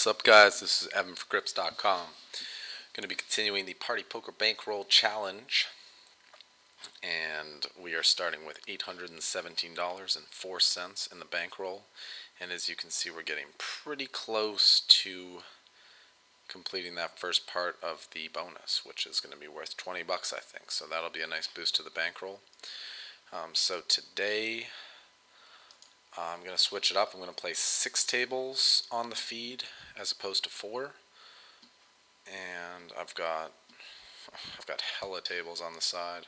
What's up, guys? This is Evan for Grips.com. Going to be continuing the Partypoker Bankroll Challenge, and we are starting with $817.04 in the bankroll. And as you can see, we're getting pretty close to completing that first part of the bonus, which is going to be worth 20 bucks, I think. So that'll be a nice boost to the bankroll. So today, I'm going to switch it up. I'm going to play 6 tables on the feed as opposed to 4. And I've got hella tables on the side,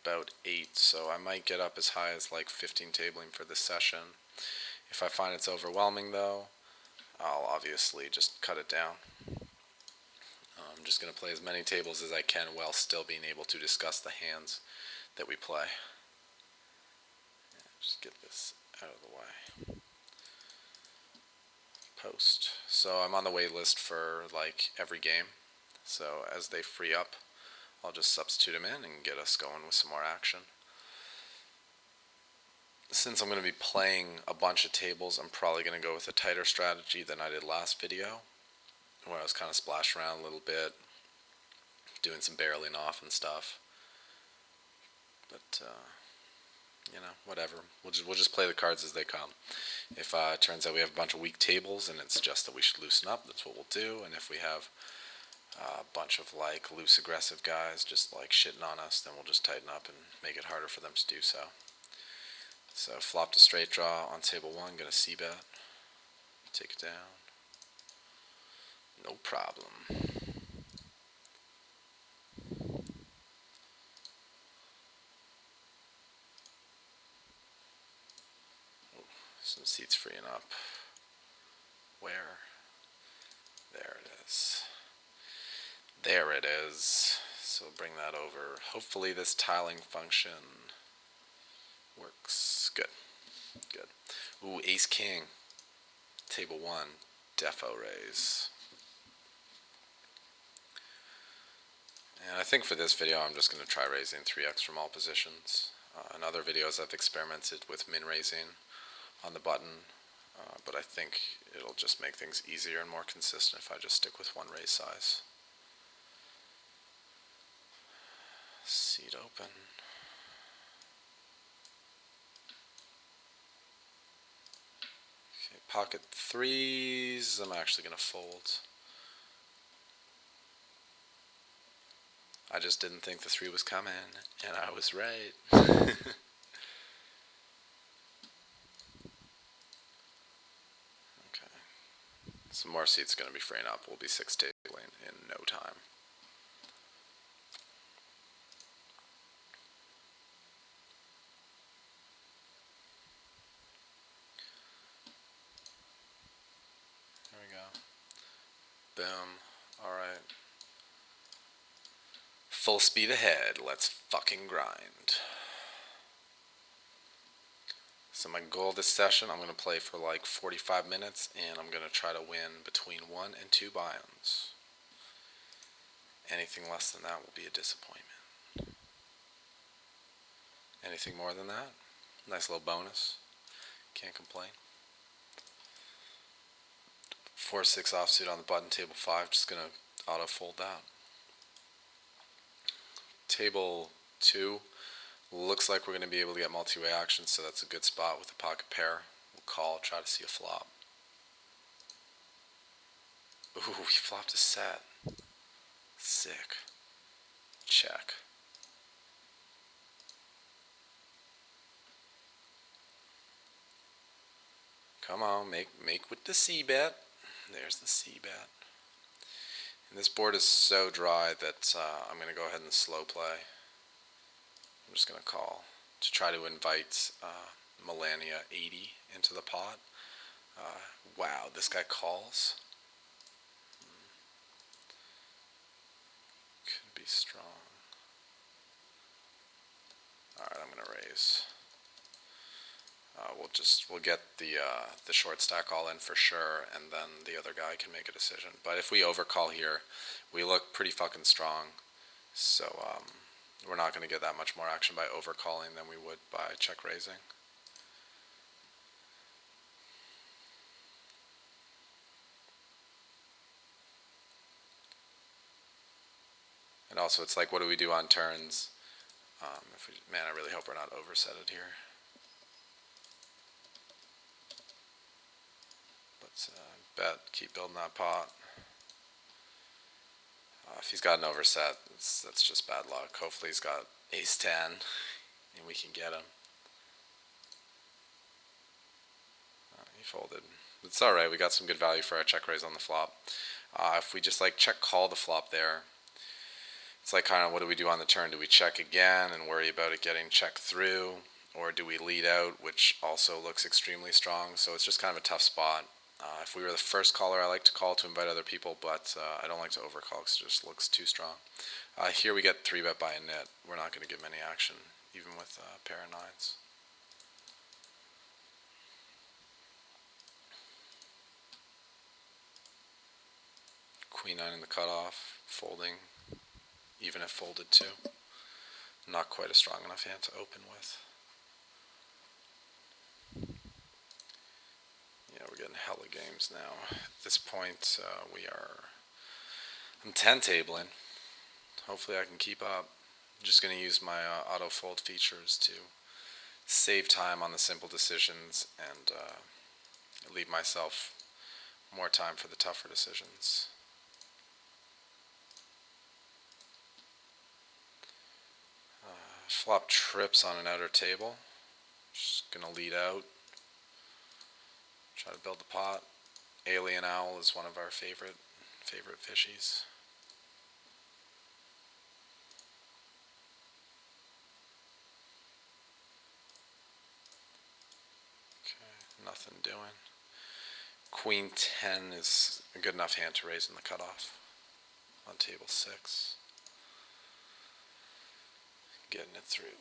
about 8, so I might get up as high as like 15 tabling for this session. If I find it's overwhelming though, I'll obviously just cut it down. I'm just going to play as many tables as I can while still being able to discuss the hands that we play. Just get this out of the way. Post. So I'm on the wait list for like every game, so as they free up, I'll just substitute them in and get us going with some more action. Since I'm going to be playing a bunch of tables, I'm probably going to go with a tighter strategy than I did last video, where I was kind of splashing around a little bit, doing some barreling off and stuff. But you know, whatever. We'll just play the cards as they come. If it turns out we have a bunch of weak tables and it's just that we should loosen up, that's what we'll do. And if we have a bunch of like loose aggressive guys just like shitting on us, then we'll just tighten up and make it harder for them to do so. So flop to straight draw on table 1, gonna c-bet, take it down, no problem. Some seats freeing up. Where? There it is. There it is. So bring that over. Hopefully this tiling function works. Good. Good. Ooh, ace king. Table 1. Defo raise. And I think for this video I'm just going to try raising 3x from all positions. In other videos I've experimented with min raising on the button, but I think it'll just make things easier and more consistent if I just stick with one raise size. Seat open. Okay, pocket 3s, I'm actually going to fold. I just didn't think the 3 was coming, and I was right. Some more seats going to be freeing up. We'll be 6 tabling in no time. There we go. Boom. Alright. Full speed ahead. Let's fucking grind. So my goal this session, I'm going to play for like 45 minutes, and I'm going to try to win between 1 and 2 buy-ins. Anything less than that will be a disappointment. Anything more than that, nice little bonus. Can't complain. 4-6 offsuit on the button, table 5, just going to auto fold that. Table 2. Looks like we're going to be able to get multi-way action, so that's a good spot with the pocket pair. We'll call, try to see a flop. Ooh, he flopped a set. Sick. Check. Come on, make with the c-bet. There's the c-bet. And this board is so dry that I'm going to go ahead and slow play. I'm just going to call to try to invite Melania 80 into the pot. Wow, this guy calls. Could be strong. Alright, I'm going to raise. We'll get the short stack all in for sure, and then the other guy can make a decision. But if we overcall here, we look pretty fucking strong. So we're not going to get that much more action by overcalling than we would by check raising. So it's like, what do we do on turns? Man, I really hope we're not oversetted here. Let's bet, keep building that pot. If he's got an overset, that's just bad luck. Hopefully he's got ace-10 and we can get him. He folded. It's alright, we got some good value for our check raise on the flop. If we just like check call the flop there, it's like kind of what do we do on the turn? Do we check again and worry about it getting checked through? Or do we lead out, which also looks extremely strong? So it's just kind of a tough spot. If we were the first caller, I like to call to invite other people, but I don't like to overcall because it just looks too strong. Here we get 3-bet by a nit. We're not going to get many action, even with a pair of nines. Queen 9 in the cutoff, folding, even if folded too. Not quite a strong enough hand to open with. Yeah, we're getting hella games now. At this point, I'm 10 tabling. Hopefully I can keep up. I'm just going to use my auto fold features to save time on the simple decisions and leave myself more time for the tougher decisions. Flop trips on an outer table. Just going to lead out. Try to build the pot. Alien Owl is one of our favorite fishies. Okay, nothing doing. Queen 10 is a good enough hand to raise in the cutoff on table 6. Getting it through.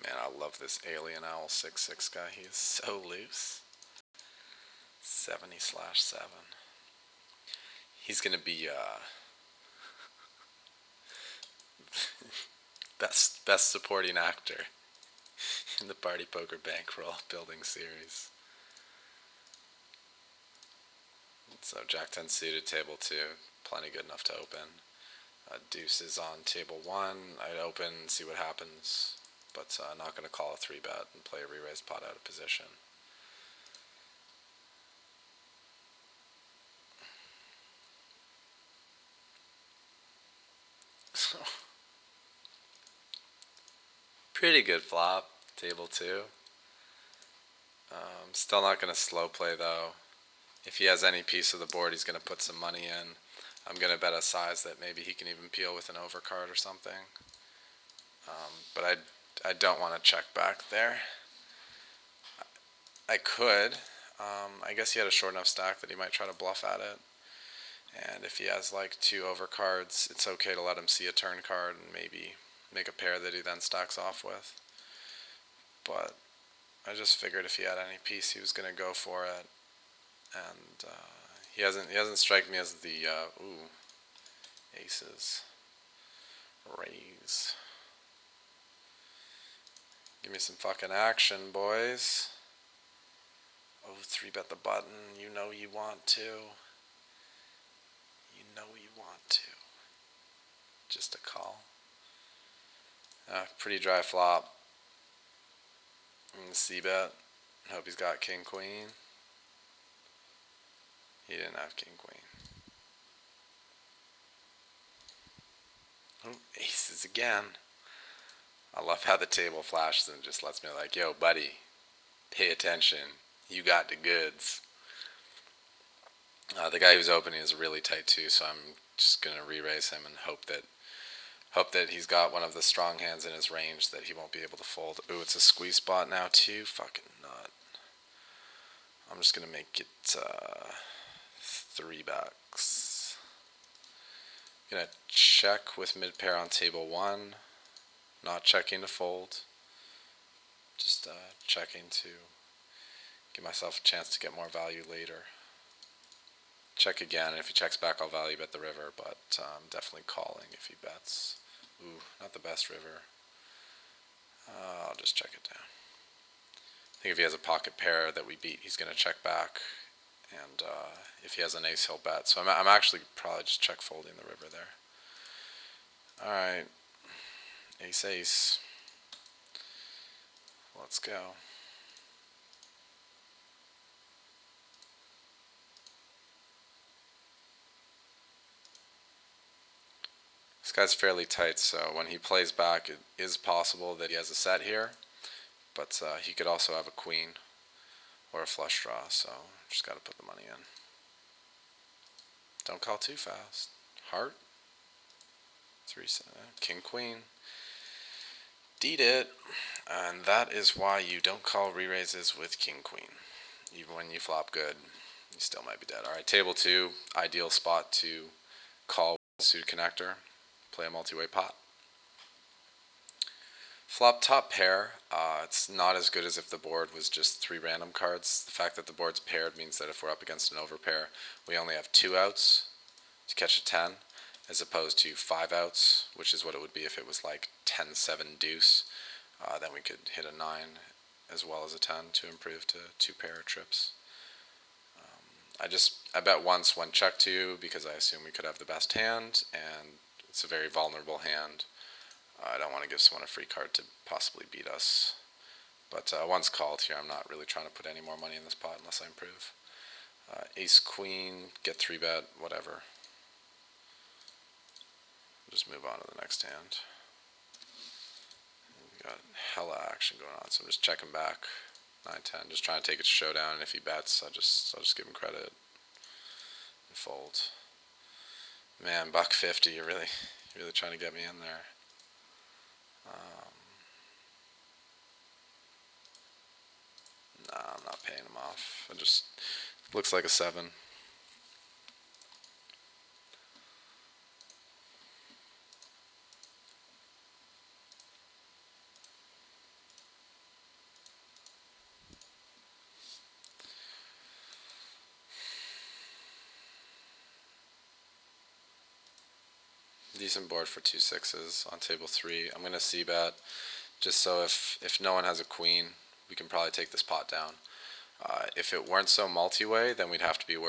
Man, I love this Alien Owl 6-6 guy. He is so loose. 70/7. He's gonna be best supporting actor in the Partypoker Bankroll building series. So Jack 10 suited, table 2, plenty good enough to open. Deuce is on table 1. I'd open and see what happens, but not going to call a 3-bet and play a re-raised pot out of position. Pretty good flop, table 2. Still not going to slow play though. If he has any piece of the board, he's going to put some money in. I'm going to bet a size that maybe he can even peel with an overcard or something. But I don't want to check back there. I could. I guess he had a short enough stack that he might try to bluff at it. And if he has like 2 overcards, it's okay to let him see a turn card and maybe make a pair that he then stacks off with. But I just figured if he had any piece, he was going to go for it. And he hasn't struck me as the aces. Raise. Give me some fucking action, boys. Oh, 3-bet the button. You know you want to. You know you want to. Just a call. Pretty dry flop. C-bet. Hope he's got king queen. He didn't have king queen. Oh, aces again. I love how the table flashes and just lets me like, yo, buddy, pay attention. You got the goods. The guy who's opening is really tight too, so I'm just gonna re-raise him and hope that he's got one of the strong hands in his range that he won't be able to fold. Ooh, it's a squeeze spot now too. Fucking nut. I'm just gonna make it $3. Gonna check with mid pair on table 1. Not checking to fold. Just checking to give myself a chance to get more value later. Check again, and if he checks back, I'll value bet the river, but I'm definitely calling if he bets. Ooh, not the best river. I'll just check it down. I think if he has a pocket pair that we beat, he's going to check back. And if he has an ace, he'll bet. So I'm actually probably just check folding the river there. Alright. Ace, ace. Let's go. This guy's fairly tight, so when he plays back, it is possible that he has a set here. But he could also have a queen or a flush draw, so just got to put the money in. Don't call too fast. Heart. 3-7. King, queen. Deed it. And that is why you don't call re-raises with king, queen. Even when you flop good, you still might be dead. Alright, table 2. Ideal spot to call suited connector. Play a multi-way pot. Flop top pair, it's not as good as if the board was just 3 random cards. The fact that the board's paired means that if we're up against an overpair, we only have 2 outs to catch a 10, as opposed to 5 outs, which is what it would be if it was like 10-7 deuce. Then we could hit a 9 as well as a 10 to improve to 2 pair trips. I bet once when check 2 because I assume we could have the best hand, and it's a very vulnerable hand. I don't want to give someone a free card to possibly beat us. But once called here, I'm not really trying to put any more money in this pot unless I improve. Ace, queen, get 3-bet, whatever. Just move on to the next hand. We got hella action going on, so I'm just checking back. 9-10, just trying to take it to showdown, and if he bets, I'll just give him credit and fold. Man, $1.50, you're really trying to get me in there. Nah, I'm not paying him off. It just looks like a 7. Decent board for 2 6s on table 3. I'm going to c-bet just so if no one has a queen, we can probably take this pot down. If it weren't so multi-way, then we'd have to be a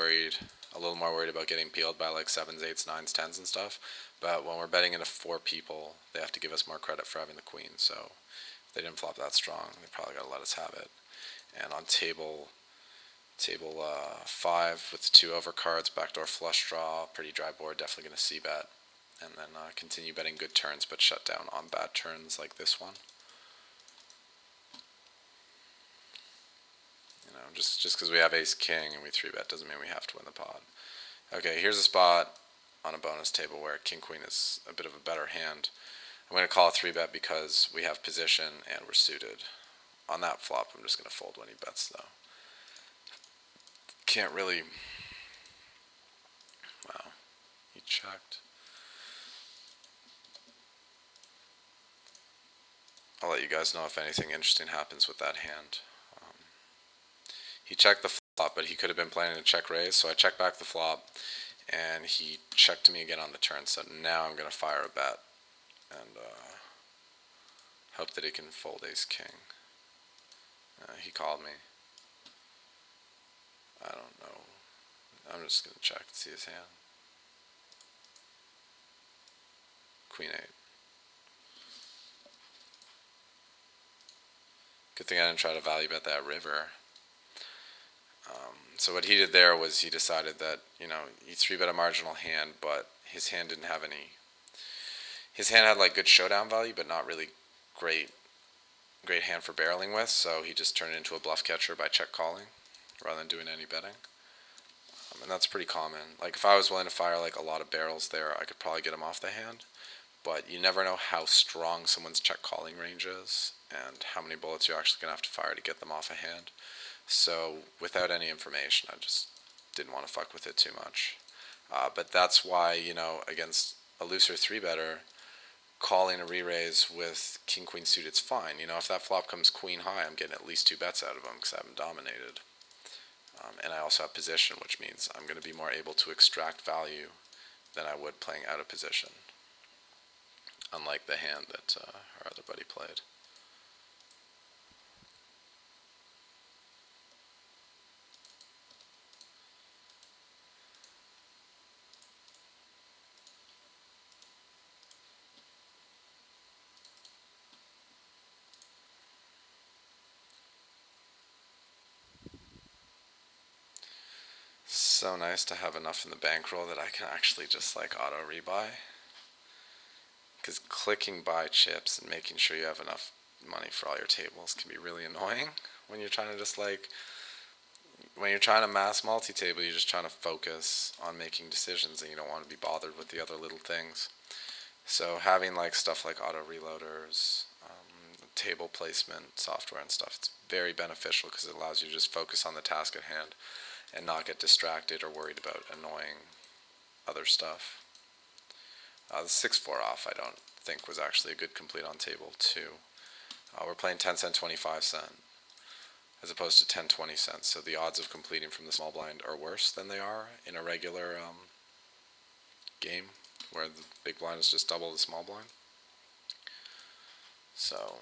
little more worried about getting peeled by like 7s, 8s, 9s, 10s and stuff. But when we're betting into 4 people, they have to give us more credit for having the queen. So if they didn't flop that strong, they probably got to let us have it. And on table 5 with 2 overcards, backdoor flush draw, pretty dry board, definitely going to c-bet. And then continue betting good turns, but shut down on bad turns like this one. You know, just because we have ace king and we 3-bet doesn't mean we have to win the pot. Okay, here's a spot on a bonus table where king queen is a bit of a better hand. I'm going to call a 3-bet because we have position and we're suited. On that flop, I'm just going to fold when he bets though. Can't really. Wow, he checked. I'll let you guys know if anything interesting happens with that hand. He checked the flop, but he could have been planning to check raise, so I checked back the flop, and he checked me again on the turn, so now I'm going to fire a bet, and hope that he can fold ace king. He called me. I don't know. I'm just going to check and see his hand. Queen 8. Good thing I didn't try to value bet that river. So what he did there was he decided that, you know, he 3-bet a marginal hand, but his hand didn't have any. His hand had like good showdown value, but not really great hand for barreling with. So he just turned it into a bluff catcher by check calling, rather than doing any betting. And that's pretty common. Like if I was willing to fire like a lot of barrels there, I could probably get him off the hand. But you never know how strong someone's check calling range is, and how many bullets you're actually gonna have to fire to get them off a hand. So without any information, I just didn't want to fuck with it too much. But that's why, you know, against a looser 3-better, calling a re-raise with king queen suit, it's fine. You know, if that flop comes queen high, I'm getting at least 2 bets out of him because I haven't dominated. And I also have position, which means I'm going to be more able to extract value than I would playing out of position. Unlike the hand that our other buddy played. so nice to have enough in the bankroll that I can actually just like auto rebuy. Because clicking buy chips and making sure you have enough money for all your tables can be really annoying when you're trying to just like, when you're trying to mass multi-table, you're just trying to focus on making decisions and you don't want to be bothered with the other little things. So having like stuff like auto reloaders, table placement software and stuff, it's very beneficial because it allows you to just focus on the task at hand and not get distracted or worried about annoying other stuff. The 6-4 off I don't think was actually a good complete on table 2. We're playing 10 cent 25 cent as opposed to 10 20 cents, so the odds of completing from the small blind are worse than they are in a regular game where the big blind is just double the small blind. So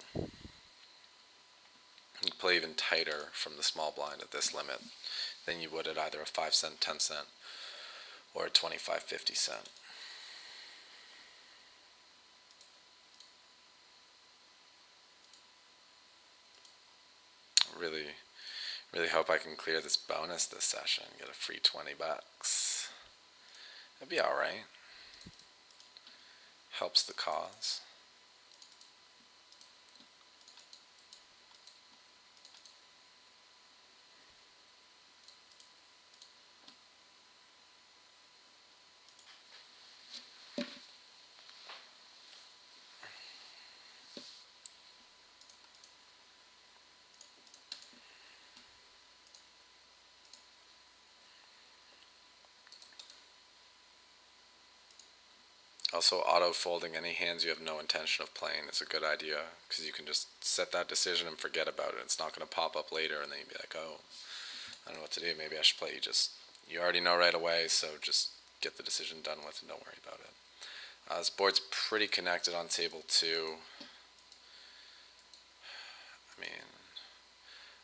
you play even tighter from the small blind at this limit than you would at either a 5 cent, 10 cent, or a 25, 50 cent. Really hope I can clear this bonus this session, get a free 20 bucks. That'd be alright. Helps the cause. Also, auto-folding any hands you have no intention of playing is a good idea, because you can just set that decision and forget about it. It's not going to pop up later, and then you'd be like, oh, I don't know what to do. Maybe I should play. You already know right away, so just get the decision done with and don't worry about it. This board's pretty connected on table 2. I mean,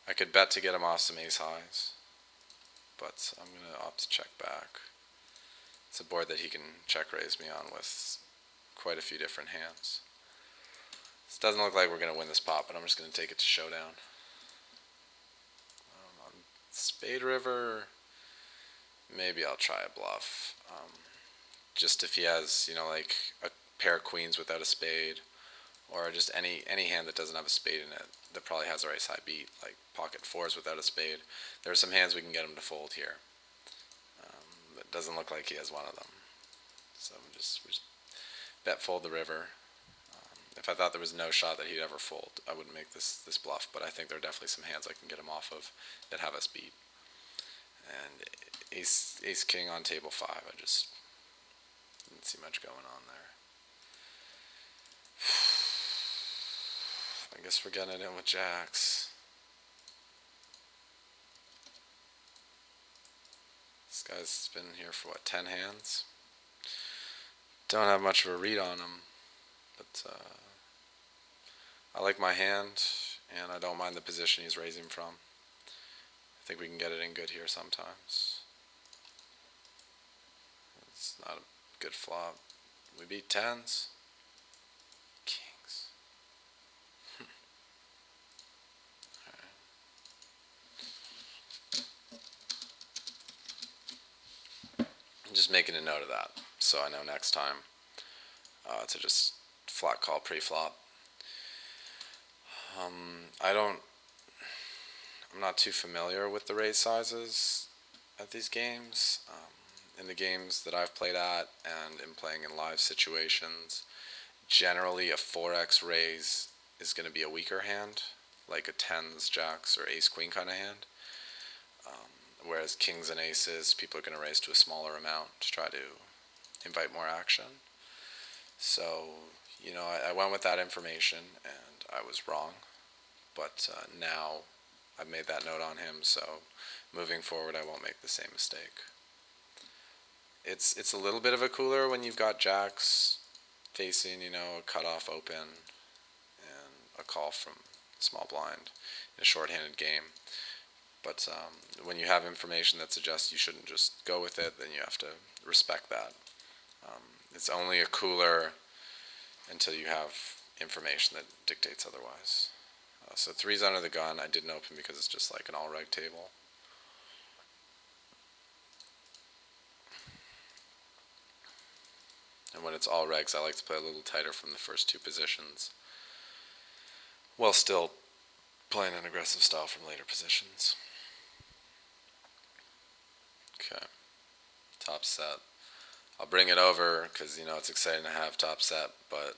I could bet to get him off some ace highs, but I'm going to opt to check back. It's a board that he can check raise me on with quite a few different hands. This doesn't look like we're going to win this pot, but I'm just going to take it to showdown. On Spade River, maybe I'll try a bluff. Just if he has, like a pair of queens without a spade, or just any hand that doesn't have a spade in it that probably has a ace high beat, like pocket fours without a spade. There are some hands we can get him to fold here. It doesn't look like he has one of them. So we just bet fold the river. If I thought there was no shot that he'd ever fold, I wouldn't make this bluff, but I think there are definitely some hands I can get him off of that have us beat. And ace king on table 5, I just didn't see much going on there. I guess we're getting it in with jacks. This guy's been here for what, 10 hands? Don't have much of a read on him, but I like my hand, and I don't mind the position he's raising from. I think we can get it in good here sometimes. It's not a good flop. We beat 10s. Kings. I'm just making a note of that, so I know next time to just flat call pre-flop. I'm not too familiar with the raise sizes at these games. In the games that I've played at and in playing in live situations, generally a 4x raise is going to be a weaker hand, like a 10s, jacks, or ace queen kind of hand. Whereas kings and aces, people are going to raise to a smaller amount to try to invite more action. So, I went with that information and I was wrong. But now I've made that note on him, so moving forward I won't make the same mistake. It's a little bit of a cooler when you've got jacks facing, a cutoff open and a call from small blind in a short-handed game. But when you have information that suggests you shouldn't just go with it, then you have to respect that. It's only a cooler until you have information that dictates otherwise. So 3's under the gun. I didn't open because it's just like an all-reg table. And when it's all regs, I like to play a little tighter from the first two positions, while still playing an aggressive style from later positions. Okay, top set. I'll bring it over because it's exciting to have top set, but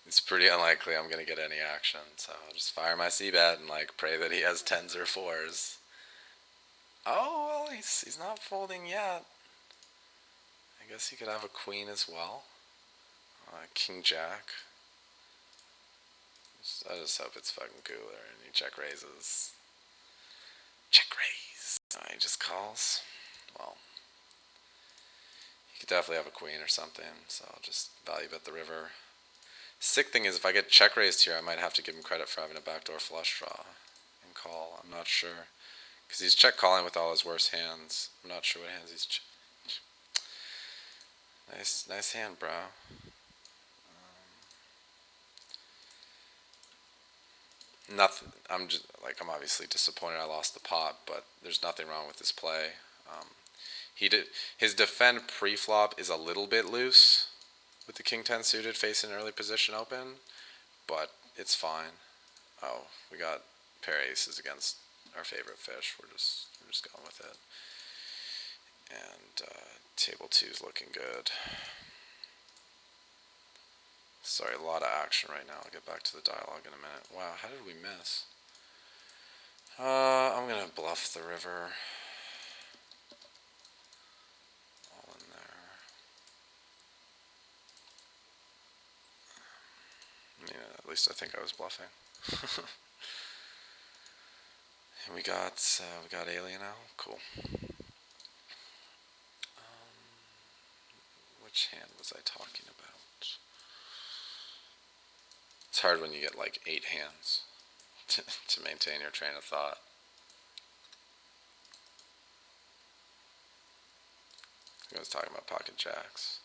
it's pretty unlikely I'm gonna get any action. So I'll just fire my c-bet and pray that he has tens or fours. Oh well, he's not folding yet. I guess he could have a queen as well. King Jack. I just hope it's fucking cooler and he check raises. Check raise. He just calls. Well, he could definitely have a queen or something, so I'll just value bet the river. Sick thing is, if I get check raised here, I might have to give him credit for having a backdoor flush draw and call. I'm not sure. Because he's check calling with all his worst hands. I'm not sure what hands he's Nice hand, bro. Nothing. I'm obviously disappointed I lost the pot, but there's nothing wrong with this play. Um, his defend pre-flop is a little bit loose with the king 10 suited facing early position open, but it's fine. Oh, we got pair aces against our favorite fish. We're just going with it. And table 2 is looking good. Sorry, a lot of action right now. I'll get back to the dialogue in a minute. Wow, how did we miss? I'm gonna bluff the river. All in there. Yeah, at least I think I was bluffing. And we got alien now. Cool. Which hand was I talking about? It's hard when you get like 8 hands to maintain your train of thought. I was talking about pocket jacks.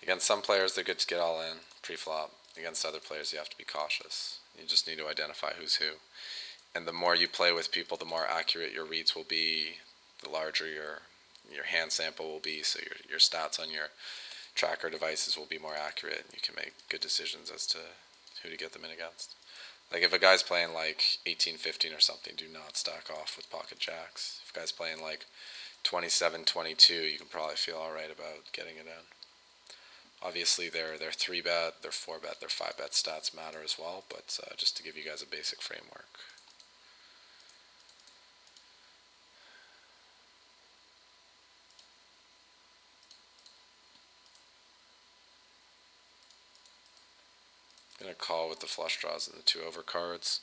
Against some players, they're good to get all in pre-flop. Against other players, you have to be cautious. You just need to identify who's who. And the more you play with people, the more accurate your reads will be, the larger your hand sample will be, so your stats on your tracker devices will be more accurate, and you can make good decisions as to who to get them in against. Like if a guy's playing like 18-15 or something, do not stack off with pocket jacks. If a guy's playing like 27-22, you can probably feel alright about getting it in. Obviously their 3-bet, their 4-bet, their 5-bet stats matter as well, but just to give you guys a basic framework. Gonna call with the flush draws and the 2 overcards.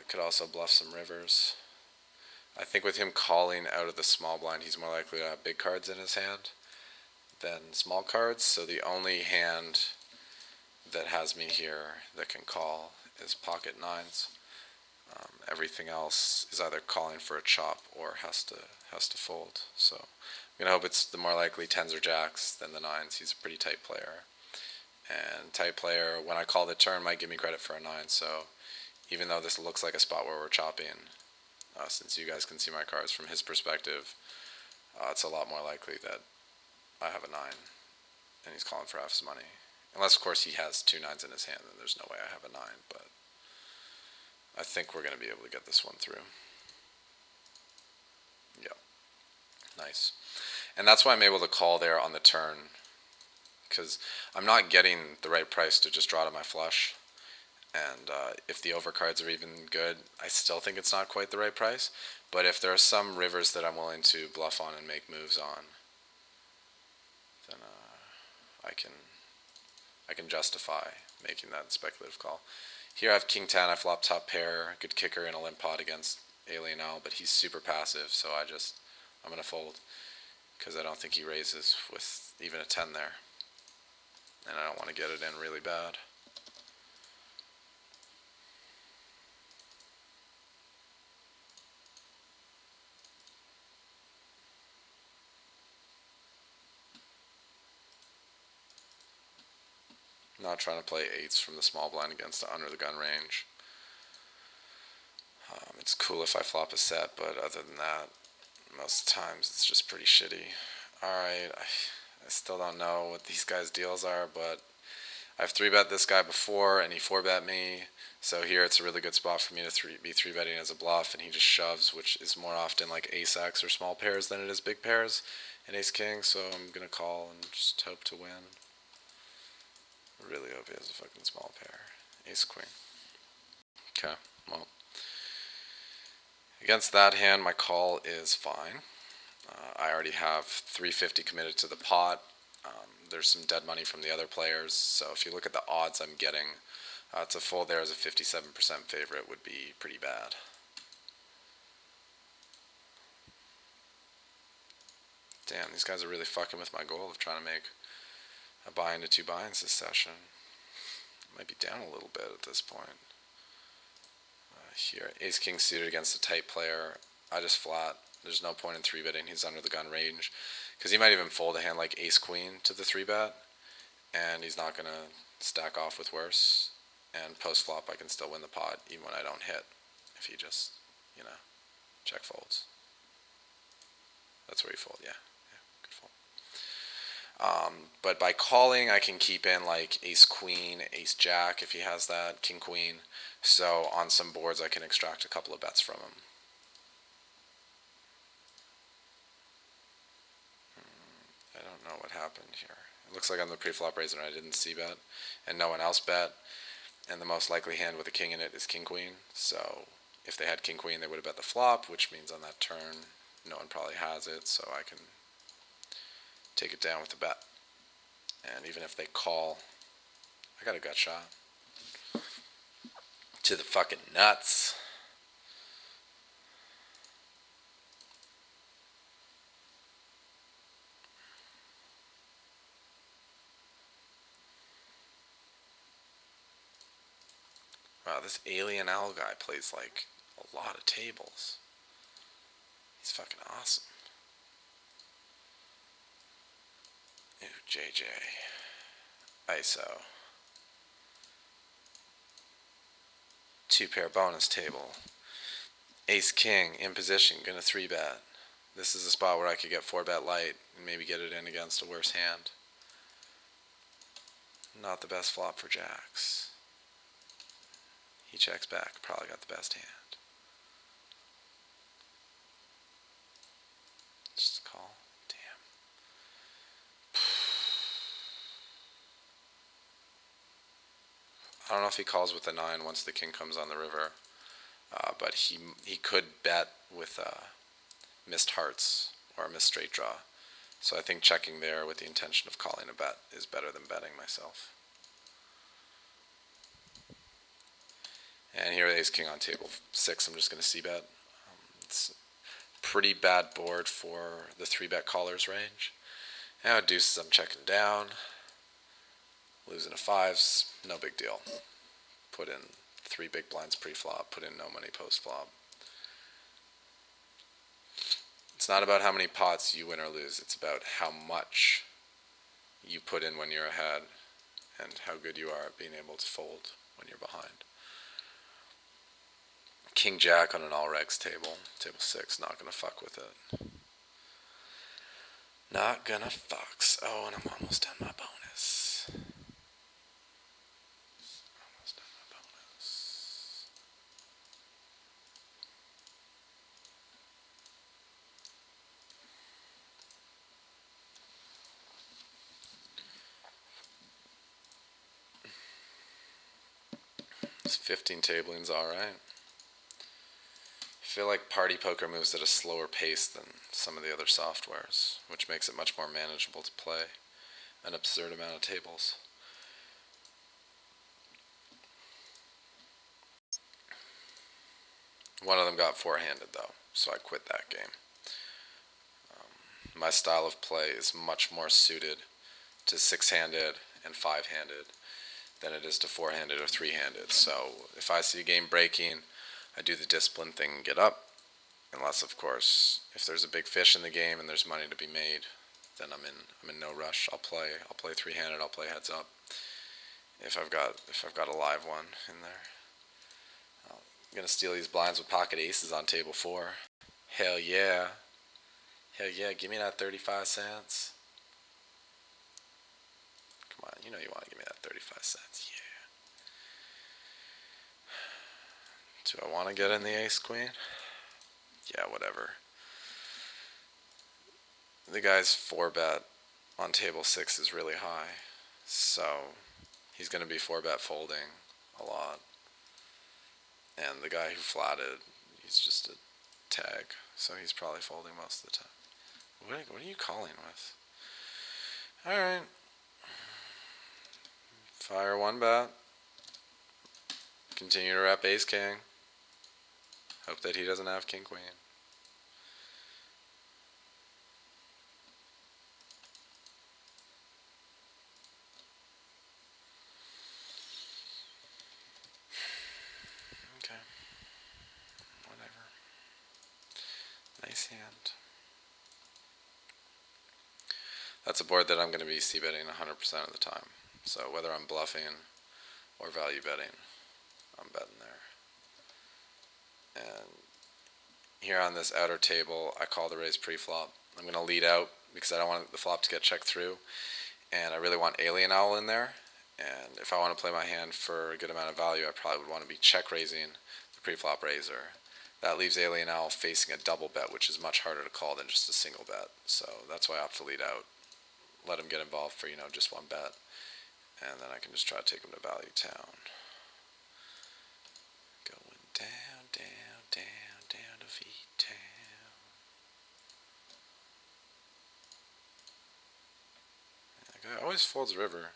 Could also bluff some rivers. I think with him calling out of the small blind, he's more likely to have big cards in his hand than small cards. So the only hand that has me here that can call is pocket 9s. Everything else is either calling for a chop or has to fold. So I'm gonna hope it's the more likely 10s or jacks than the 9s. He's a pretty tight player. And tight player, when I call the turn, might give me credit for a 9. So even though this looks like a spot where we're chopping, since you guys can see my cards from his perspective, it's a lot more likely that I have a 9 and he's calling for half his money. Unless, of course, he has 2 9s in his hand, then there's no way I have a 9. But I think we're going to be able to get this one through. Yep. Nice. And that's why I'm able to call there on the turn, because I'm not getting the right price to just draw to my flush. And if the overcards are even good, I still think it's not quite the right price. But if there are some rivers that I'm willing to bluff on and make moves on, then I can justify making that speculative call. Here I have King 10, I flop top pair, good kicker in a limp pot against Alien Owl, but he's super passive, so I'm going to fold, because I don't think he raises with even a 10 there. And I don't want to get it in really bad. Not trying to play 8s from the small blind against the under the gun range. It's cool if I flop a set, but other than that, most times it's just pretty shitty. Alright, I still don't know what these guys' deals are, but I've 3-bet this guy before, and he 4-bet me. So here it's a really good spot for me to be 3-betting as a bluff, and he just shoves, which is more often like ace-x or small pairs than it is big pairs, and ace-king, so I'm going to call and just hope to win. Really hope he has a fucking small pair. Ace-queen. Okay, well. Against that hand, my call is fine. I already have 350 committed to the pot. There's some dead money from the other players, so if you look at the odds I'm getting, to fold there as a 57% favorite would be pretty bad. Damn, these guys are really fucking with my goal of trying to make a buy into 2 buy-ins this session. Might be down a little bit at this point. Here, ace-king suited against a tight player. I just flat. There's no point in 3-betting. He's under the gun range. Because he might even fold a hand like ace-queen to the 3-bet. And he's not going to stack off with worse. And post-flop, I can still win the pot even when I don't hit. If he just, check folds. That's where he fold, yeah. Good fold. But by calling, I can keep in like ace-queen, ace-jack if he has that, king-queen. So on some boards, I can extract a couple of bets from him. I don't know what happened here. It looks like I'm the pre-flop raiser and I didn't c-bet, and no one else bet. And the most likely hand with a king in it is king-queen. So if they had king-queen, they would have bet the flop, which means on that turn, no one probably has it, so I can take it down with the bet. And even if they call, I got a gut shot. To the fucking nuts. Wow, this alien owl guy plays like a lot of tables. He's fucking awesome. Ooh, JJ. ISO. 2-pair bonus table. Ace-king, in position, gonna 3-bet. This is a spot where I could get 4-bet light and maybe get it in against a worse hand. Not the best flop for jacks. He checks back, probably got the best hand. Just a call. Damn. I don't know if he calls with the 9 once the king comes on the river, but he could bet with missed hearts or a missed straight draw. So I think checking there with the intention of calling a bet is better than betting myself. And here ace-king on table 6, I'm just going to c-bet. It's a pretty bad board for the 3-bet caller's range. Now deuces, I'm checking down. Losing a 5s, no big deal. Put in 3 big blinds pre-flop, put in no money post-flop. It's not about how many pots you win or lose, it's about how much you put in when you're ahead and how good you are at being able to fold when you're behind. King-jack on an all-regs table, table 6, not gonna fuck with it. Not gonna fucks. Oh, and I'm almost done my bonus. Almost done my bonus. This 15 tabling's alright. I feel like Partypoker moves at a slower pace than some of the other softwares, which makes it much more manageable to play an absurd amount of tables. One of them got 4-handed though, so I quit that game. My style of play is much more suited to 6-handed and 5-handed than it is to 4-handed or 3-handed. So if I see a game breaking, I do the discipline thing and get up. Unless, of course, if there's a big fish in the game and there's money to be made, then I'm in no rush. I'll play 3-handed. I'll play heads up. If I've got a live one in there, I'm gonna steal these blinds with pocket aces on table 4. Hell yeah! Hell yeah, give me that 35 cents. Come on, you know you want to give me that 35 cents. Yeah. Do I want to get in the ace queen? Yeah, whatever. The guy's 4-bet on table 6 is really high. So he's going to be 4-bet folding a lot. And the guy who flatted, he's just a tag. So he's probably folding most of the time. What are you calling with? Alright. Fire 1-bet. Continue to rep ace king. Hope that he doesn't have king queen. Okay. Whatever. Nice hand. That's a board that I'm going to be c-betting 100% of the time. So whether I'm bluffing or value betting, I'm betting there. And here on this outer table, I call the raise pre-flop. I'm going to lead out because I don't want the flop to get checked through. And I really want Alien Owl in there. And if I want to play my hand for a good amount of value, I probably would want to be check raising the pre-flop raiser. That leaves Alien Owl facing a double bet, which is much harder to call than just a single bet. So that's why I opt to lead out. Let him get involved for, just one bet. And then I can just try to take him to value town. Going down, down, down, down to V-town. Yeah, the guy always folds river.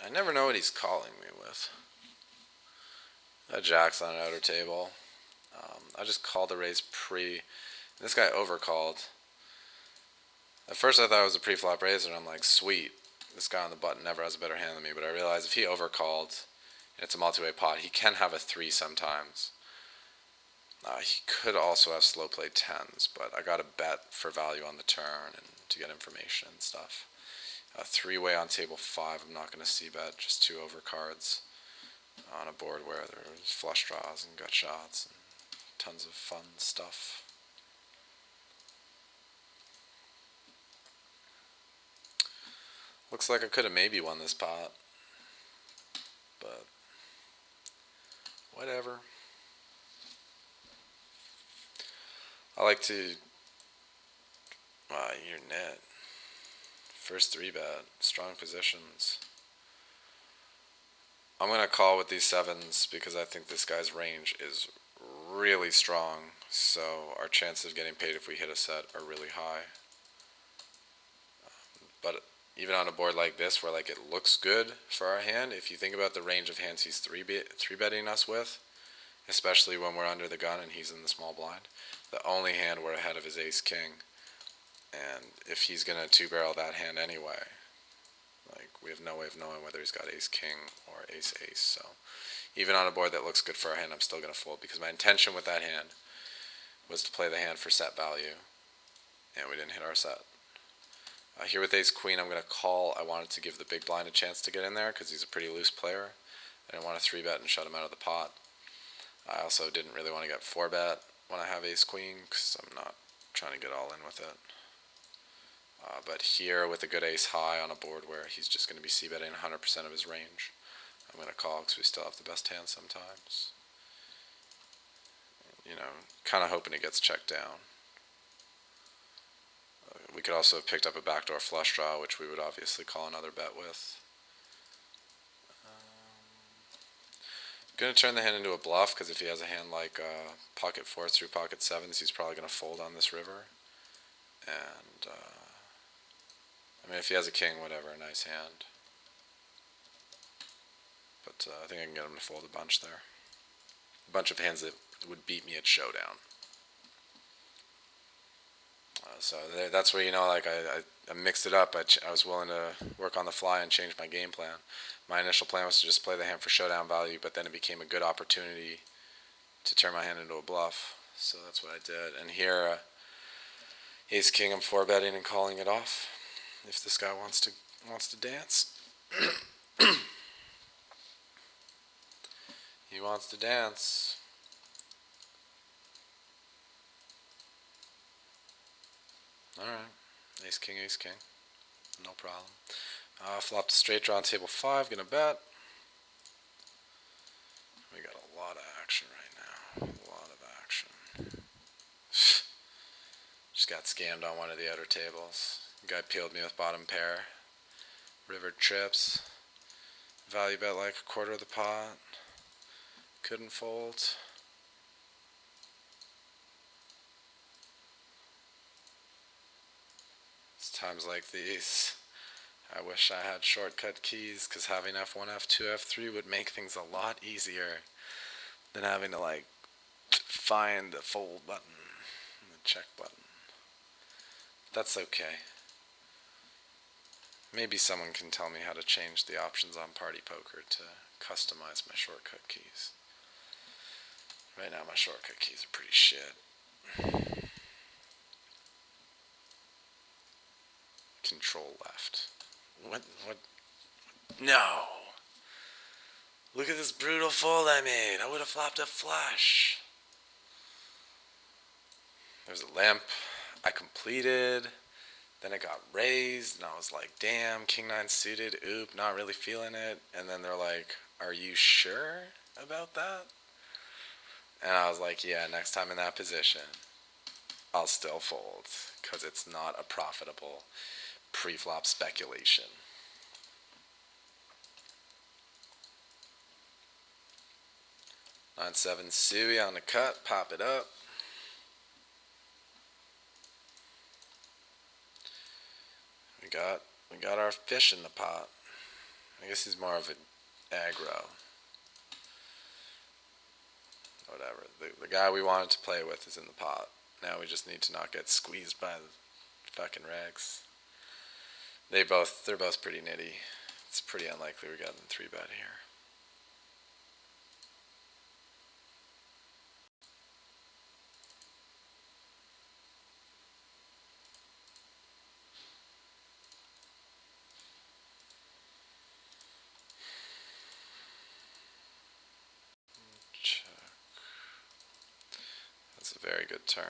I never know what he's calling me with. Jack's on an outer table. I just called the raise pre. This guy overcalled. At first I thought it was a pre-flop raise, and I'm like, sweet. This guy on the button never has a better hand than me, but I realized if he overcalled, and it's a multi-way pot, he can have a 3 sometimes. He could also have slow play 10s, but I got a bet for value on the turn and to get information and stuff. 3-way on table 5, I'm not going to c-bet, just 2 overcards on a board where there's flush draws and gut shots and tons of fun stuff. Looks like I could have maybe won this pot, but whatever. I like to, your net. First 3-bet, strong positions. I'm going to call with these 7s because I think this guy's range is really strong, so our chances of getting paid if we hit a set are really high. But even on a board like this where it looks good for our hand, if you think about the range of hands he's 3-betting us with, especially when we're under the gun and he's in the small blind, the only hand we're ahead of is ace king. And if he's going to 2-barrel that hand anyway, we have no way of knowing whether he's got ace king or ace ace. So even on a board that looks good for our hand, I'm still going to fold because my intention with that hand was to play the hand for set value, and we didn't hit our set. Here with ace queen, I'm going to call. I wanted to give the big blind a chance to get in there because he's a pretty loose player. I didn't want to 3-bet and shut him out of the pot. I also didn't really want to get 4-bet when I have ace queen because I'm not trying to get all in with it. But here with a good ace high on a board where he's just going to be c-betting 100% of his range, I'm going to call because we still have the best hand sometimes. Kind of hoping it gets checked down. We could also have picked up a backdoor flush draw, which we would obviously call another bet with. Going to turn the hand into a bluff because if he has a hand like pocket 4s through pocket 7s, he's probably going to fold on this river. And if he has a king, whatever, a nice hand. But I think I can get him to fold a bunch there. A bunch of hands that would beat me at showdown. So that's where, I mixed it up. I was willing to work on the fly and change my game plan. My initial plan was to just play the hand for showdown value, but then it became a good opportunity to turn my hand into a bluff. So that's what I did. And here, ace king, I'm 4-betting and calling it off. If this guy wants to dance. He wants to dance. Alright. Ace king, ace king. No problem. Flop to straight draw on table 5. Gonna bet. We got a lot of action right now. A lot of action. Just got scammed on one of the outer tables. Guy peeled me with bottom pair. River trips. Value bet like a quarter of the pot. Couldn't fold. It's times like these I wish I had shortcut keys, because having F1, F2, F3 would make things a lot easier than having to like find the fold button and the check button. That's okay. Maybe someone can tell me how to change the options on Partypoker to customize my shortcut keys. Right now my shortcut keys are pretty shit. Control left. What? No! Look at this brutal fold I made. I would have flopped a flush. There's a limp. I completed. Then it got raised, and I was like, damn, king 9 suited. Oop, not really feeling it. And then they're like, are you sure about that? And I was like, yeah, next time in that position, I'll still fold, because it's not a profitable pre-flop speculation. 9-7 Suey on the cut, pop it up. We got our fish in the pot. I guess he's more of an aggro. Whatever. The guy we wanted to play with is in the pot. Now we just need to not get squeezed by the fucking regs. They're both pretty nitty. It's pretty unlikely we got them 3-bet here. Check. That's a very good turn.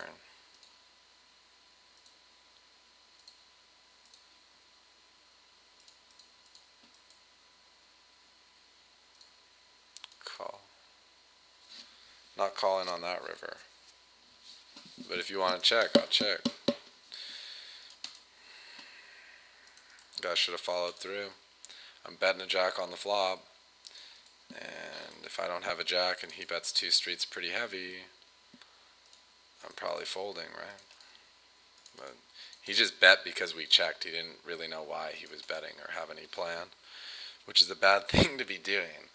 Call. Not calling on that river. But if you want to check, I'll check. Guy should have followed through. I'm betting a jack on the flop. And if I don't have a jack and he bets 2 streets pretty heavy, I'm probably folding, right? But he just bet because we checked. He didn't really know why he was betting or have any plan, which is a bad thing to be doing.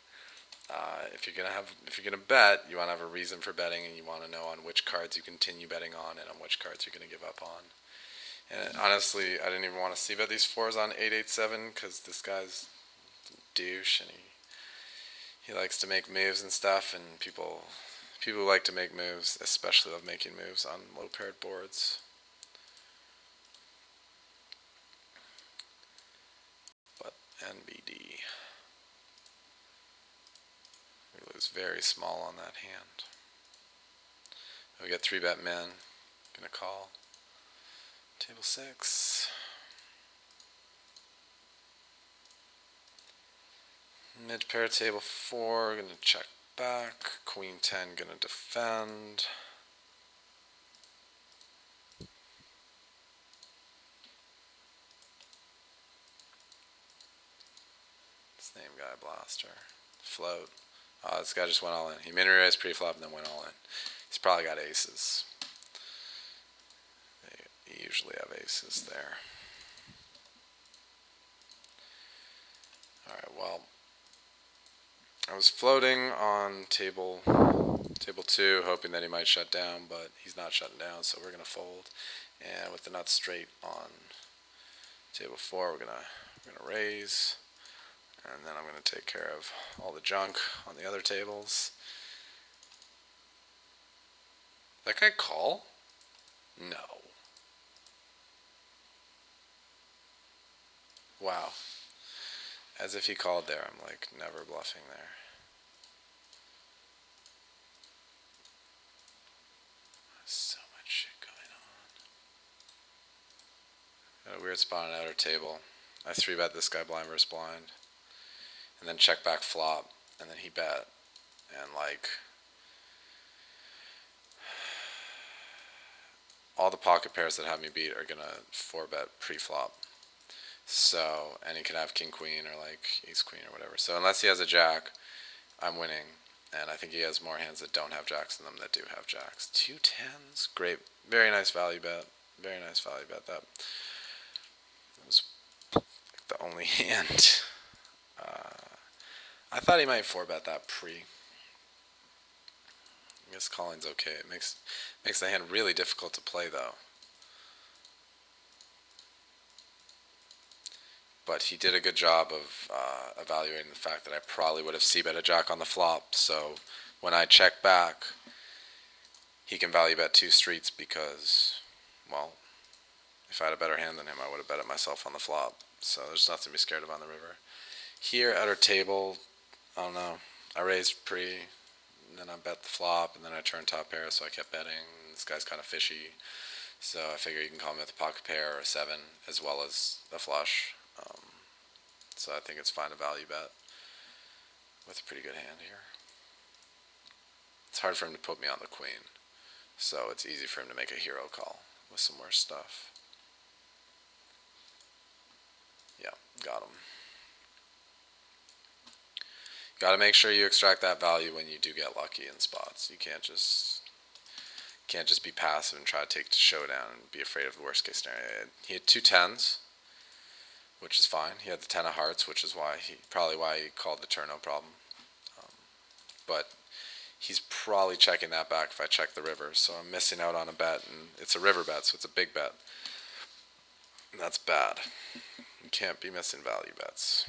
If you're gonna bet, you want to have a reason for betting, and you want to know on which cards you continue betting on and on which cards you're gonna give up on. And honestly, I didn't even want to see bet these 4s on 8-8-7 because this guy's a douche and he likes to make moves and stuff, and people who like to make moves especially love making moves on low paired boards. But NBD. We lose very small on that hand. We got 3-bet men. Gonna call. Table 6. Mid pair table 4. Gonna check back. Queen 10 gonna defend. Same guy, Blaster. Float. Oh, this guy just went all in. He min-raised pre-flop and then went all in. He's probably got aces. They usually have aces there. Alright, well, I was floating on table 2, hoping that he might shut down, but he's not shutting down, so we're going to fold. And with the nuts straight on table 4, we're gonna raise. And then I'm going to take care of all the junk on the other tables. That guy call? No. Wow. As if he called there. I'm like never bluffing there. So much shit going on. A weird spot on outer table. I 3-bet this guy blind versus blind. And then check back flop. And then he bet. And like, all the pocket pairs that have me beat are gonna 4-bet pre-flop. So, and he could have king queen or like ace queen or whatever. So unless he has a jack, I'm winning. And I think he has more hands that don't have jacks than them that do have jacks. 2 10s, great, very nice value bet. Very nice value bet. That was the only hand. I thought he might 4-bet that pre. I guess calling's okay. It makes the hand really difficult to play though. But he did a good job of evaluating the fact that I probably would have c-bet a jack on the flop. So when I check back, he can value bet 2 streets because, well, if I had a better hand than him, I would have bet it myself on the flop. So there's nothing to be scared of on the river. Here, outer table, I don't know. I raised pre, and then I bet the flop, and then I turned top pair, so I kept betting. This guy's kind of fishy, so I figure you can call me with a pocket pair or a 7, as well as a flush. So I think it's fine to value bet with a pretty good hand here. It's hard for him to put me on the queen, so it's easy for him to make a hero call with some worse stuff. Yeah, got him. Got to make sure you extract that value when you do get lucky in spots. You can't just be passive and try to take to showdown and be afraid of the worst case scenario. He had 2 10s, which is fine. He had the 10 of hearts, which is probably why he called the turn no problem. But he's probably checking that back if I check the river, so I'm missing out on a bet, and it's a river bet, so it's a big bet. And that's bad. You can't be missing value bets.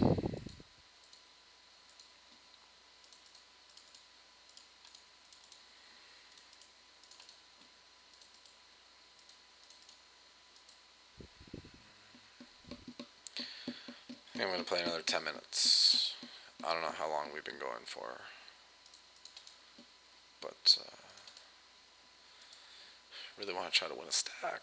I think I'm going to play another 10 minutes. I don't know how long we've been going for, but really want to try to win a stack.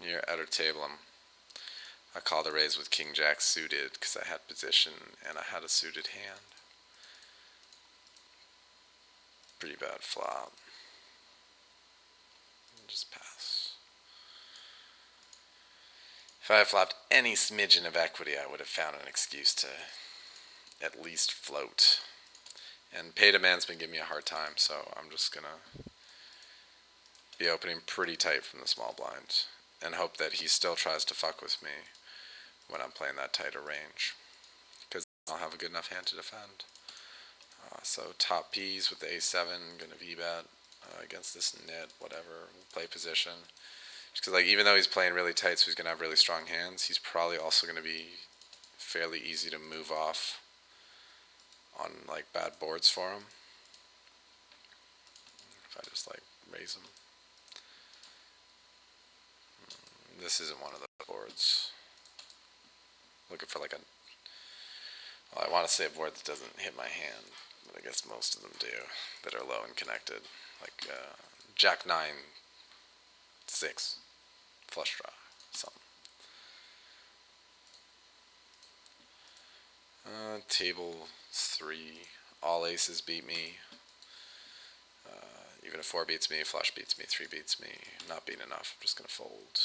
Here, outer table, I called a raise with king jack suited because I had position and I had a suited hand. Pretty bad flop. Just pass. If I had flopped any smidgen of equity, I would have found an excuse to at least float. And pay to man's been giving me a hard time, so I'm just gonna be opening pretty tight from the small blind and hope that he still tries to fuck with me when I'm playing that tighter range, because I'll have a good enough hand to defend. So top P's with the a7, gonna v-bet against this nit, whatever, we'll play position. Just because, like, even though he's playing really tight, so he's gonna have really strong hands, he's probably also gonna be fairly easy to move off on like bad boards for him. If I just like raise him. This isn't one of the boards. Looking for like well, I want to say a board that doesn't hit my hand, but I guess most of them do, that are low and connected. Like Jack 9, 6, flush draw, something. Table 3, all aces beat me. Even if 4 beats me, flush beats me, 3 beats me. Not being enough, I'm just going to fold.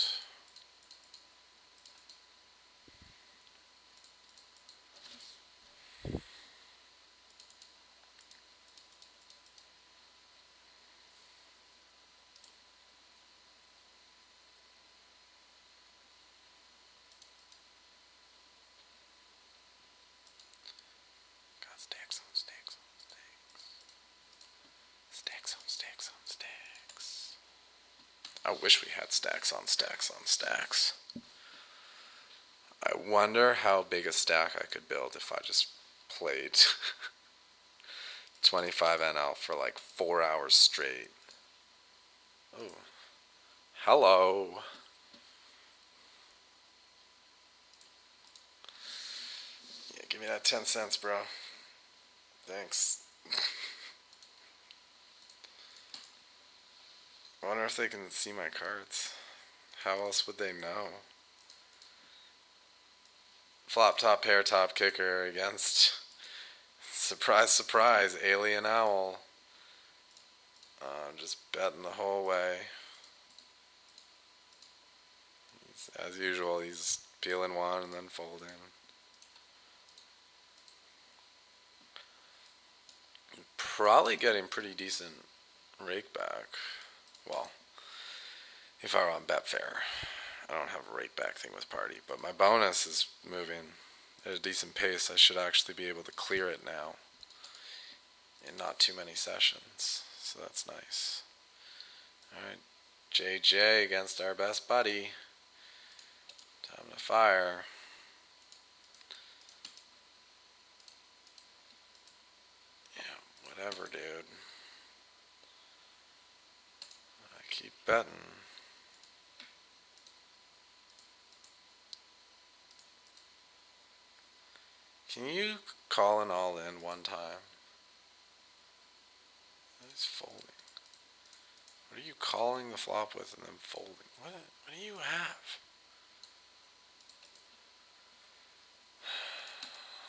Stacks on stacks on stacks. Stacks on stacks on stacks. I wish we had stacks on stacks on stacks. I wonder how big a stack I could build if I just played 25 NL for like 4 hours straight. Oh, hello. Yeah, give me that 10 cents, bro. Thanks. I wonder if they can see my cards. How else would they know? Flop top pair top kicker against, surprise surprise, Alien Owl. I'm just betting the whole way. As usual, he's peeling one and then folding. Probably getting pretty decent rake back. Well, if I were on Betfair. I don't have a rake back thing with Party, but my bonus is moving at a decent pace. I should actually be able to clear it now in not too many sessions, so that's nice. Alright, JJ against our best buddy. Time to fire. Yeah, whatever, dude. I keep betting. Can you call an all in one time? He's folding. What are you calling the flop with and then folding? What do you have?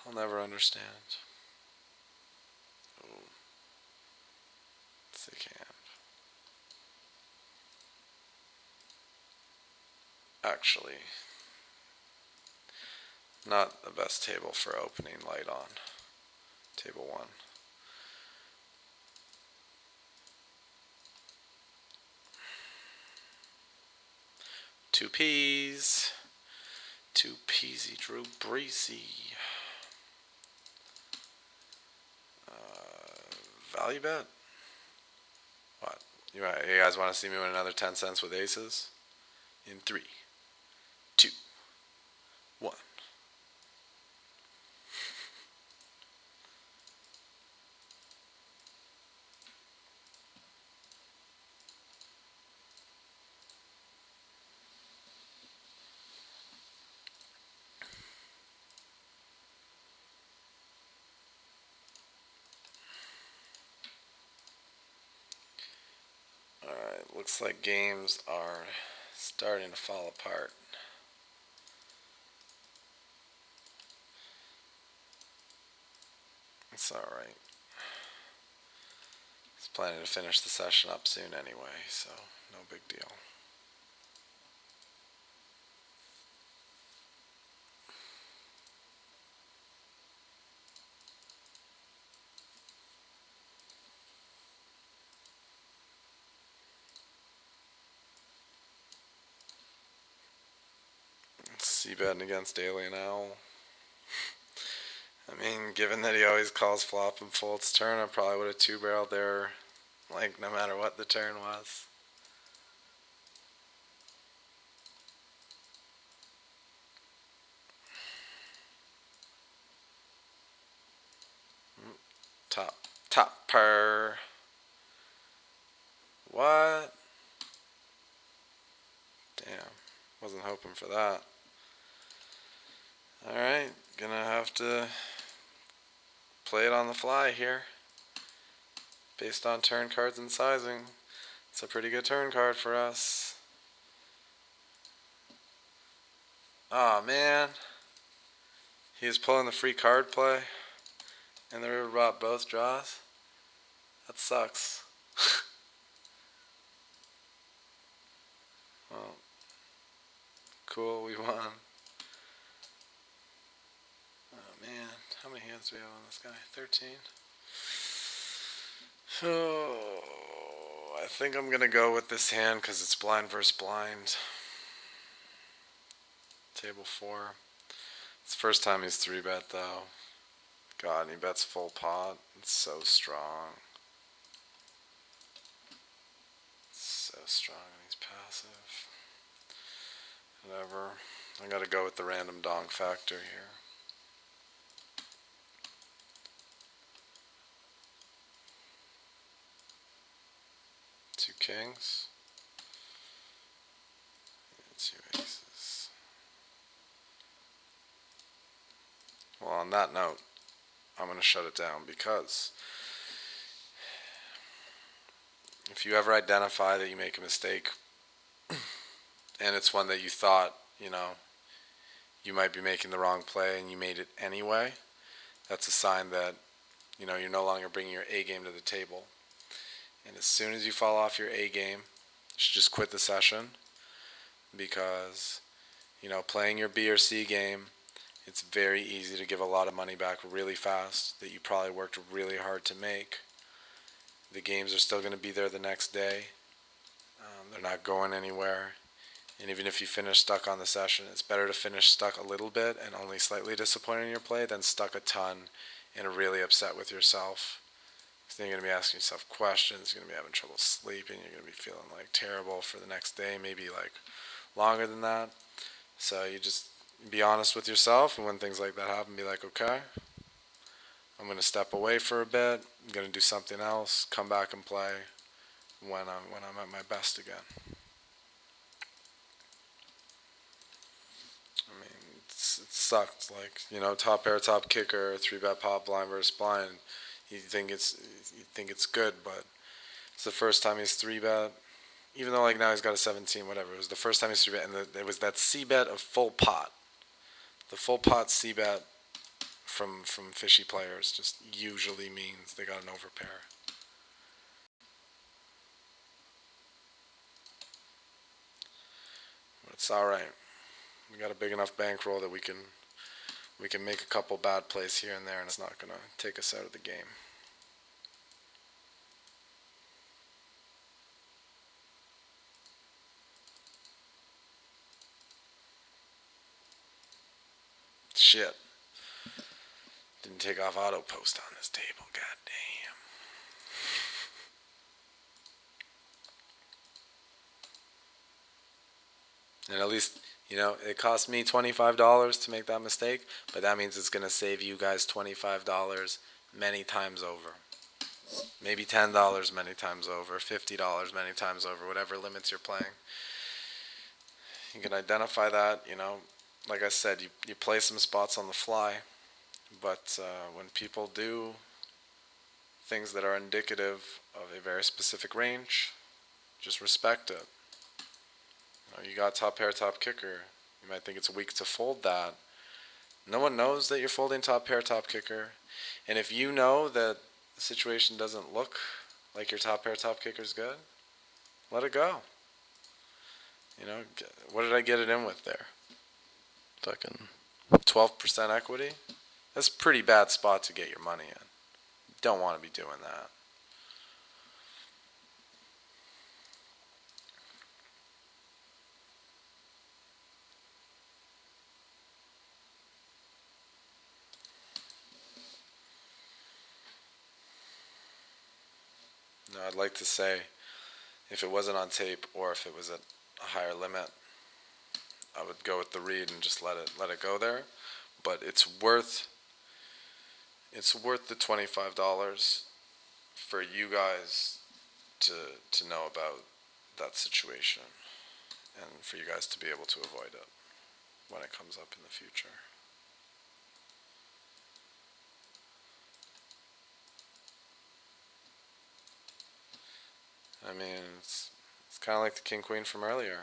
I'll never understand. Oh, sick hand. Actually, not the best table for opening light on. Table 1. Two peas. Two peasy Drew Breesy. Value bet? What? You guys want to see me win another 10 cents with aces? In 3, 2, 1. Alright, looks like games are starting to fall apart. It's alright. He's planning to finish the session up soon anyway, so no big deal. C-betting against Alien Owl. I mean, given that he always calls flop and folds turn, I probably would have two-barreled there, like, no matter what the turn was. Top pair. What? Damn, wasn't hoping for that. Alright, gonna have to play it on the fly here. Based on turn cards and sizing. It's a pretty good turn card for us. Aw, man. He was pulling the free card play, and the river brought both draws. That sucks. Well, cool, we won. Oh man, how many hands do we have on this guy? 13? Oh, I think I'm gonna go with this hand because it's blind versus blind. Table 4. It's the first time he's 3-bet though. God, and he bets full pot. It's so strong. So strong and he's passive. Whatever. I gotta go with the random donk factor here. kings. Two aces. Well, on that note, I'm going to shut it down because if you ever identify that you make a mistake and it's one that you thought, you might be making the wrong play and you made it anyway, that's a sign that, you're no longer bringing your A game to the table. And as soon as you fall off your A game, you should just quit the session because, playing your B or C game, it's very easy to give a lot of money back really fast that you probably worked really hard to make. The games are still going to be there the next day. They're not going anywhere. And even if you finish stuck on the session, it's better to finish stuck a little bit and only slightly disappointed in your play than stuck a ton and really upset with yourself. Because then you're going to be asking yourself questions, you're going to be having trouble sleeping, you're going to be feeling like terrible for the next day, maybe like longer than that. So you just be honest with yourself, and when things like that happen, be like, okay, I'm going to step away for a bit, I'm going to do something else, come back and play when I'm at my best again. I mean, it sucked. Like, top pair, top kicker, 3-bet pot, blind versus blind. You think it's good, but it's the first time he's 3-bet. Even though like now he's got a 17, whatever. It was the first time he's 3-bet, and it was that C-bet of full pot. The full pot C-bet from fishy players just usually means they got an overpair. But it's all right. We got a big enough bankroll that we can make a couple bad plays here and there, and it's not gonna take us out of the game. Shit. Didn't take off auto post on this table. God damn. And at least, it cost me $25 to make that mistake, but that means it's going to save you guys $25 many times over. Maybe $10 many times over, $50 many times over, whatever limits you're playing. You can identify that, like I said, you play some spots on the fly, but when people do things that are indicative of a very specific range, just respect it. You got top pair, top kicker. You might think it's weak to fold that. No one knows that you're folding top pair, top kicker. And if you know that the situation doesn't look like your top pair, top kicker's good, let it go. What did I get it in with there? Fucking 12% equity? That's a pretty bad spot to get your money in. You don't want to be doing that. No, I'd like to say if it wasn't on tape or if it was at a higher limit, I would go with the read and just let it go there. But it's worth the $25 for you guys to know about that situation and for you guys to be able to avoid it when it comes up in the future. I mean, it's kind of like the king queen from earlier.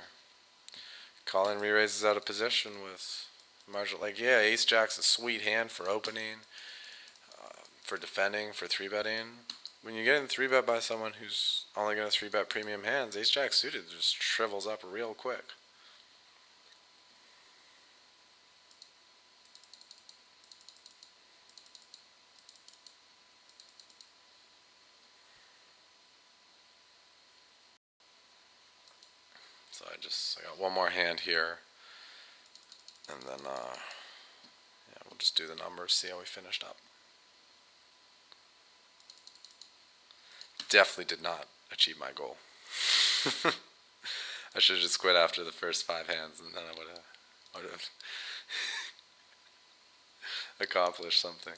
Colin re-raises out of position with marginal. Like, yeah, ace jack's a sweet hand for opening, for defending, for 3-betting. When you're getting 3-bet by someone who's only going to 3-bet premium hands, ace jack suited just shrivels up real quick. So I got one more hand here, and then yeah, we'll just do the numbers, see how we finished up. Definitely did not achieve my goal. I should have just quit after the first 5 hands, and then I would have accomplished something.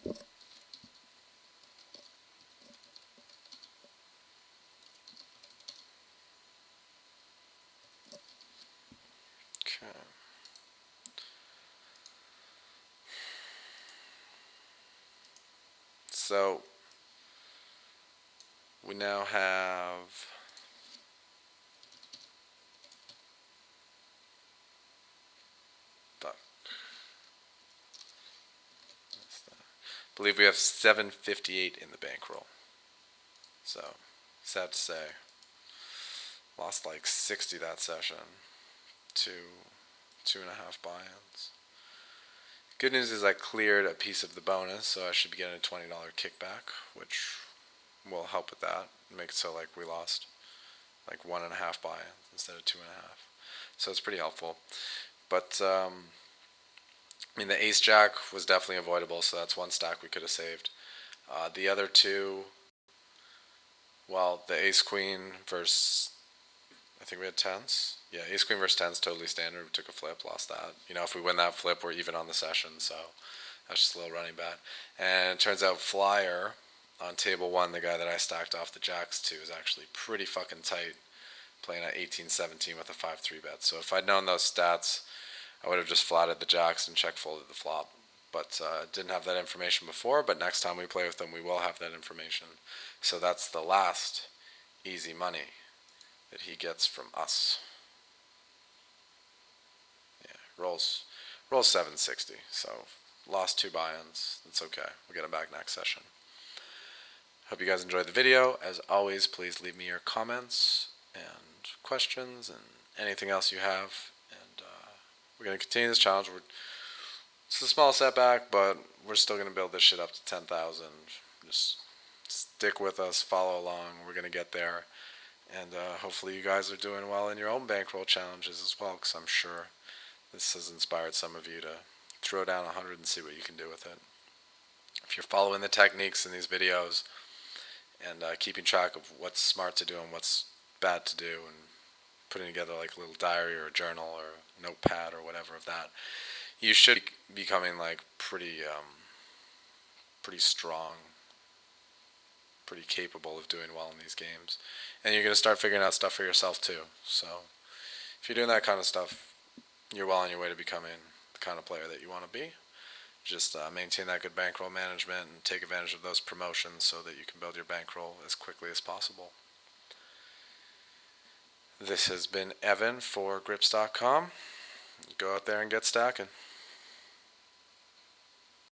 Okay. So we now have I believe we have 758 in the bankroll. So sad to say, lost like 60 that session to 2.5 buy-ins. Good news is I cleared a piece of the bonus, so I should be getting a $20 kickback, which will help with that. Make it so like we lost like 1.5 buy-ins instead of 2.5. So it's pretty helpful. But I mean, the ace jack was definitely avoidable, so that's one stack we could have saved. The other two, well, the ace queen versus, I think we had tens. Yeah, ace queen versus tens, totally standard. We took a flip, lost that. You know, if we win that flip, we're even on the session, so that's just a little running bad. And it turns out flyer on table one, the guy that I stacked off the jacks to, is actually pretty fucking tight, playing at 18-17 with a 5-3 bet. So if I'd known those stats, I would have just flatted the jacks and check folded the flop. But didn't have that information before, but next time we play with them, we will have that information. So that's the last easy money that he gets from us. Yeah, rolls 760. So lost 2 buy-ins. That's okay. We'll get him back next session. Hope you guys enjoyed the video. As always, please leave me your comments and questions and anything else you have. And we're going to continue this challenge. It's a small setback, but we're still going to build this shit up to 10,000. Just stick with us, follow along. We're going to get there. And hopefully you guys are doing well in your own bankroll challenges as well, because I'm sure this has inspired some of you to throw down 100 and see what you can do with it. If you're following the techniques in these videos and keeping track of what's smart to do and what's bad to do, and putting together like a little diary or a journal or a notepad or whatever of that, you should be becoming like pretty strong, pretty capable of doing well in these games. And you're going to start figuring out stuff for yourself too. So if you're doing that kind of stuff, you're well on your way to becoming the kind of player that you want to be. Just maintain that good bankroll management and take advantage of those promotions so that you can build your bankroll as quickly as possible. This has been Evan for Grips.com. Go out there and get stacking.